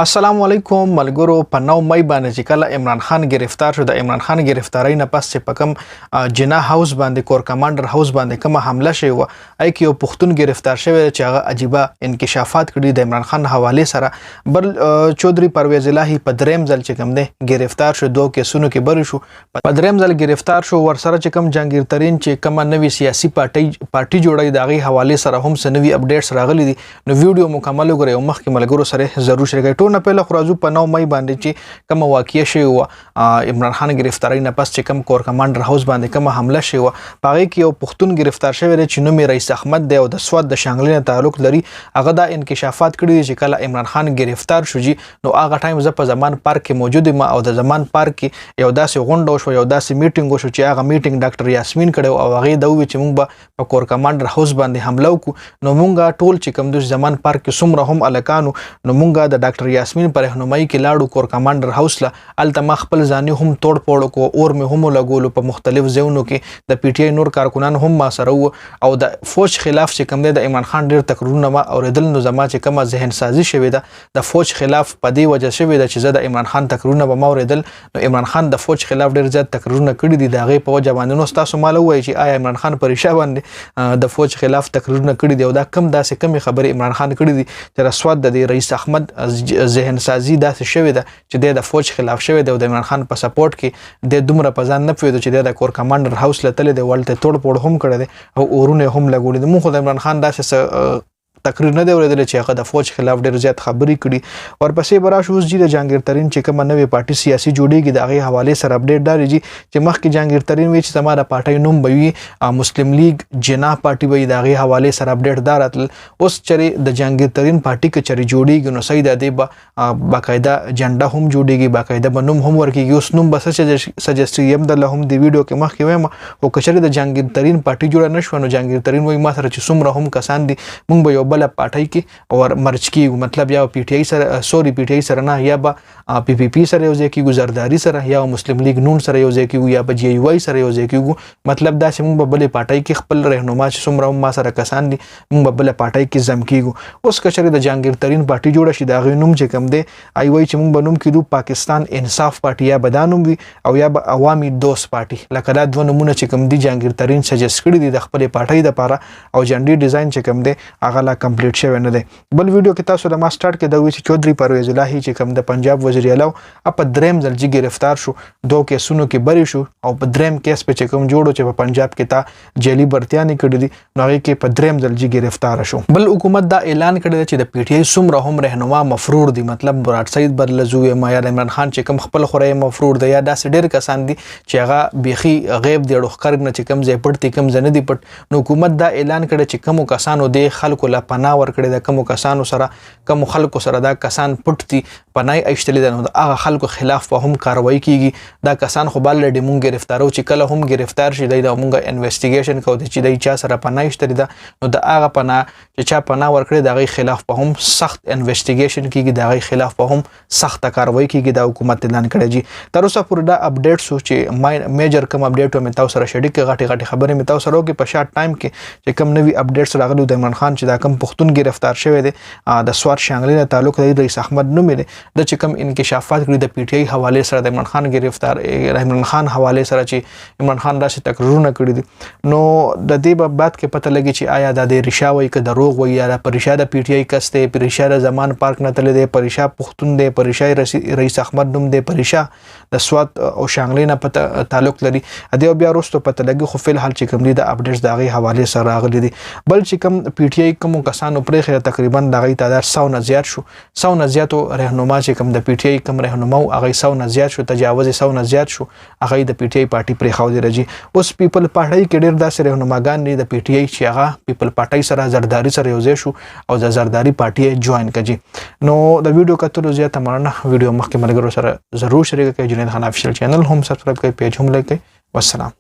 السلام علیکم ملګرو. په 9 مې باندې چې کله عمران خان گرفتار شو، د عمران خان گرفتاری نه پس چې پکم جنا هاوس باندې کور کمانډر هاوس باندې کومه حمله شوی و، ای کې یو پښتون گرفتار شوی چې هغه عجیبه انکشافات کړي د عمران خان حواله سره. بل چودري پرویز الهی په دریم ځل چې کوم دی گرفتار شو، دوه کیسونو کې بری شو. په دریم ځل گرفتار شو، ورسره چې کوم جهانگیر ترین چې کومه نوې سیاسي پارټي جوړی د هغې حواله سره هم څه نوي اپډیټس راغلي دي. نو ویډیو مکمل وګورئ او مخکې ملګرو سره ضرور شریک نه پهله خو راځو په 9 مې باندې چې کوم واقعي شوی و، عمران خان گرفتاری نه پس چې کوم کور کمانډر هاوس باندې کوم حمله شوی و، په هغې کې یو پښتون گرفتار شوی دی چې نوم یې رئیس احمد دی او د سوات د شانګلې نه تعلق لري. هغه دا انکشافات کړي چې کله عمران خان گرفتار شو نو هغه ټایم زه په زمان پارک کې موجود یم او د زمان پارک کې یو داسې غونډه وشوه، یو داسې میټینګ وشو چې هغه میټینګ ډاکټر یاسمین کړی او هغې دا وویل چې موږ به په کور کمانډر هاوس باندې حمله وکړو. نو موږ ټول چې کوم د زمان پارک کې څومره هم هلکانو، نو موږ د ډاکټر یاسمین په رهنمایي کې لاړو کور کمانډر هاوس له. هلته ما خپل ځاني هم توړ پوړ کو، اور مې هم ولګولو په مختلف ځایونو کې. د پی ټي آی نور کارکنان هم ما سره وو او د فوج خلاف چې کوم دی د عمران خان ډېر تقریرونه ما اورېدل. نو زما چې کومه ذهن سازي شوې ده د فوج خلاف په دې وجه شوې ده چې زه د عمران خان تقریرونه به ما اورېدل. نو عمران خان د فوج خلاف ډېر زیات تقریرونه کړي دي، د هغې په وجه باندې. نو ستاسو ماله ووایي چې آیا عمران خان په ریښه باندې د فوج خلاف تقریرونه کړي دي او دا کم داسې کمې خبرې عمران خان کړي دي چې رسوات د رئیس احمد ذهن سازي داسې شوې ده چې د فوج خلاف شوی دی او د عمران خان په سپورټ کې د دومره په ځان نه پوهېدو چې د کور کمانډر هاوس له تللی دی، ولته توړ پوړ هم کړی دی او اورونه هم لګولي دي. موږ خو د عمران خان داسې تقریر نه دی اورېدلی چې هغه د فوج خلاف ډېر زیات خبرې کړي. ورپسې به راشو اوس جي د جهانګیر ترین چې کومه نوې پارټي سیاسي جوړېږي د هغې حوالې سره اپډیټ دا دی چې مخکې جهانګیر ترین وایي چې زما د پارټۍ نوم به وي مسلم لیگ جناح پارټي به وي، د هغې حوالې سره اپډیټ دا راتلل. اوس چېرې د جهانګیر ترین پارټي که چېرې جوړېږي نو صحیح ده، دې به باقاعده جنډه هم جوړېږي، باقاعده به نوم هم ورکېږي. اوس نوم به څه سجسټ یم درله هم د ویډیو کې مخکې وایم. خو که چېرې د جهانګیر ترین پارټي جوړه نه شوه نو جهانګیر ترین وایي ما سره چې څومره هم کسان دي موږ به یو بله پارټۍ کې اور مرچ کیږو، مطلب یا پی ټي آی سره سوري پی ټي آی سره نه، یا به پی پی پی سره یو ځای کیږو، زرداری سره، یا مسلم لیگ نون سره یو ځای کیږو، یا به جی ای وای سره یو ځای کیږو. مطلب دا چې موږ به بلې پارټۍ کې خپل رهنما چې څومره هم ما سره کسان دي موږ به بله پارټۍ کې ضم کیږو. اوس که چېرې د جهانګیر ترین پارټي جوړه شي د هغې نوم چې کوم دی ای وایي چې موږ به نوم کیدو پاکستان انصاف پارټي، یا به دا نوم وي او یا به عوامي دوست پارټي. لکه دا دوه نومونه چې کوم دي جهانګیر ترین سجست کړي دي د خپلې پارټۍ دپاره او جنډي ډیزاین چې کوم دی هغه لا کمپلیټ شوی نه دی. بل ویډیو کې تاسو د ما سټارټ کې دا وایي چې چودري پرویز الهی چې کوم د پنجاب وزیر اعلی په دریم ځل چې گرفتار شو، دوه کیسونو کې بری شو او په دریم کیس په چې کوم جوړو چې په پنجاب کې تا جیلي برتیانې کړي دي نو هغې کې په دریم ځل چې گرفتار شو. بل حکومت دا اعلان کړی دی چې د پی ټي آی څومره هم رهنما مفرور دي، مطلب مراد سعید برلزو یم یا عمران خان چې کوم خپل خوری مفرور دی، یا داسې ډېر کسان دي چې هغه بیخي غیب دی، ډوښکر نه چې کوم ځای پټ دي کوم ځای نه دي پټ. نو حکومت دا اعلان کړی چې کومو کسانو دې خلکو له پناه ورکړې ده، کومو کسانو سره کوم خلکو سره دا کسان پټ دي پناه ایشتلې ده، نو د هغه خلکو خلاف به هم کاروایی کیږي. دا کسان خو بالډي مونږ گرفتارو چې کله هم گرفتار شي دی د مونږ انویسټیګیشن کوو چې دی چا سره پناه ایشتلې ده نو د هغه پناه چې چا پناه ورکړې د هغې خلاف به هم سخت انویسټیګیشن کیږي، د هغې خلاف به هم سخته کاروایی کیږي. دا حکومت اعلان کړی جي. تر اوسه پورې دا اپډیټس و چې میجر کوم اپډیټ و مې تاسو سره شریک کړي، غټې غټې خبرې مې تاسو سره وکړې. په شارټ ټایم کې چې کوم نوي اپډیټس راغلي د عمران خان چې دا کوم پښتون گرفتار شوی دی د سوات شانګلې نه تعلق لري، رئیس احمد نوم دی، د چې کوم انکشافات کړي د پی ټي آی حوالې سره د عمران خان گرفتار عمران خان حوالې سره چې عمران خان داسې تقریرونه کړي دي. نو د دې به بعد کې پته لګي چې آیا دا د ریښه وایي که دروغ وایي، یا په ریښه د پی ټي آی کس دی، په ریښه د زمان پارک نه تللی دی، په ریښه پښتون دی، په ریښه رئیس احمد نوم دی، په ریښه د سوات او شانګلې نه تعلق لري. ادې بیا وروسته پته لګي، خو فلحال چې کوم دي د اپډیټس د هغې حوالې سره راغلي دي. بل چې کوم پی ټي آی کومو کسانو پرېښې تقریبا د هغې تعداد 100 نه زیات شو، 100 نه زیاتو رهنما چې کوم د پی ټي آی کوم رهنما و هغې 100 نه زیات شو، تجاوز 100 نه زیات شو، هغې د پی ټي آی پارټي پرېښودې راځي. اوس پیپل پارټۍ کې ډېر داسې رهنماګان دي د پی ټي آی چې هغه پیپل پارټۍ سره زرداری سره یو ځای شو او د زرداری پارټي یې جوین کړي. نو د ویډیو کتلو زیاته مننه. ویډیو مخکې ملګرو سره ضرور شریک کړئ. جنید خان افیشیل چینل هم سبسکرایب کړئ، پیج هم لایک کړئ. والسلام.